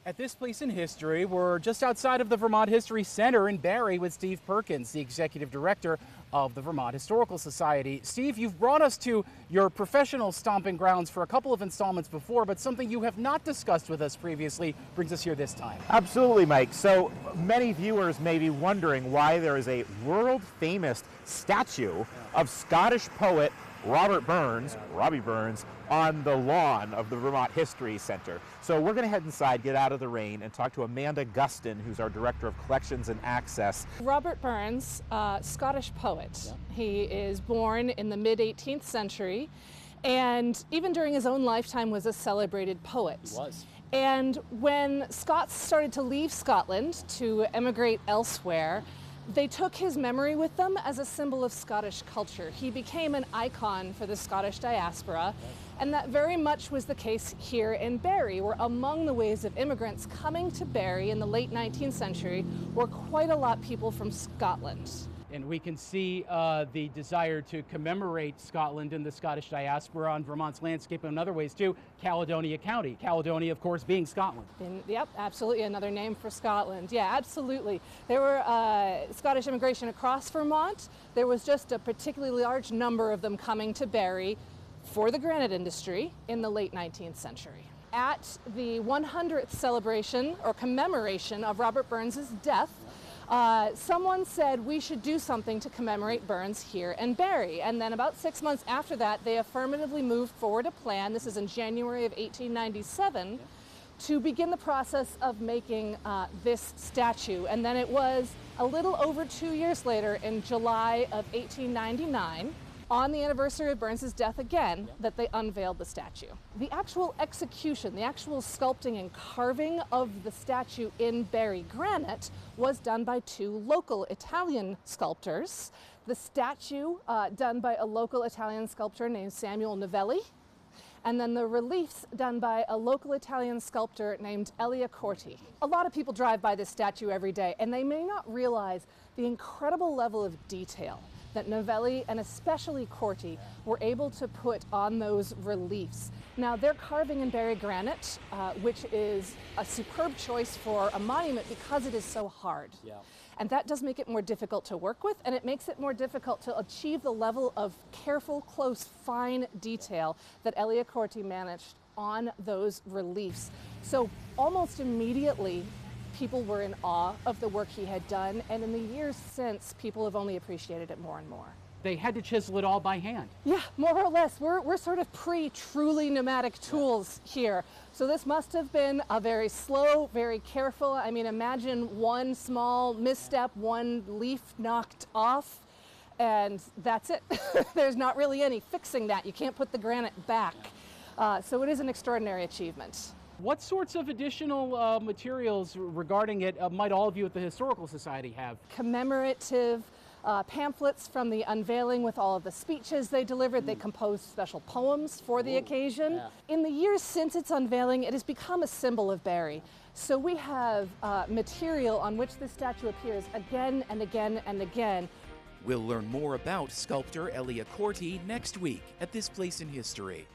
At this place in history, we're just outside of the Vermont History Center in Barre with Steve Perkins, the executive director of the Vermont Historical Society. Steve, you've brought us to your professional stomping grounds for a couple of installments before, but something you have not discussed with us previously brings us here this time. Absolutely, Mike. So many viewers may be wondering why there is a world-famous statue of Scottish poet Robbie Burns, on the lawn of the Vermont History Center. So we're going to head inside, get out of the rain, and talk to Amanda Gustin, who's our Director of Collections and Access. Robert Burns, Scottish poet. Yeah. He is born in the mid-18th century, and even during his own lifetime was a celebrated poet. He was. And when Scots started to leave Scotland to emigrate elsewhere, they took his memory with them as a symbol of Scottish culture. He became an icon for the Scottish diaspora, and that very much was the case here in Barre, where among the waves of immigrants coming to Barre in the late 19th century were quite a lot people from Scotland. And we can see the desire to commemorate Scotland and the Scottish diaspora on Vermont's landscape in other ways too. Caledonia County. Caledonia, of course, being Scotland. Yep, absolutely, another name for Scotland. Yeah, absolutely. There were Scottish immigration across Vermont. There was just a particularly large number of them coming to Barre for the granite industry in the late 19th century. At the 100th celebration or commemoration of Robert Burns' death, someone said we should do something to commemorate Burns here in Barre. And then about 6 months after that, they affirmatively moved forward a plan, this is in January of 1897, to begin the process of making this statue. And then it was a little over 2 years later, in July of 1899, on the anniversary of Burns' death again, that they unveiled the statue. The actual execution, the actual sculpting and carving of the statue in Barre granite was done by two local Italian sculptors. The statue done by a local Italian sculptor named Samuel Novelli, and then the reliefs done by a local Italian sculptor named Elia Corti. A lot of people drive by this statue every day, and they may not realize the incredible level of detail that Novelli and especially Corti were able to put on those reliefs. Now, they're carving in Barre granite, which is a superb choice for a monument because it is so hard. Yeah. And that does make it more difficult to work with, and it makes it more difficult to achieve the level of careful, close, fine detail that Elia Corti managed on those reliefs. So almost immediately, people were in awe of the work he had done, and in the years since, people have only appreciated it more and more. They had to chisel it all by hand. Yeah, more or less. We're sort of pre-truly pneumatic tools here. So this must have been a very slow, very careful. I mean, imagine one small misstep, one leaf knocked off, and that's it. There's not really any fixing that. You can't put the granite back. So it is an extraordinary achievement. What sorts of additional materials regarding it might all of you at the Historical Society have? Commemorative pamphlets from the unveiling with all of the speeches they delivered. They composed special poems for the occasion. Yeah. In the years since its unveiling, it has become a symbol of Barre. So we have material on which this statue appears again and again and again. We'll learn more about sculptor Elia Corti next week at This Place in History.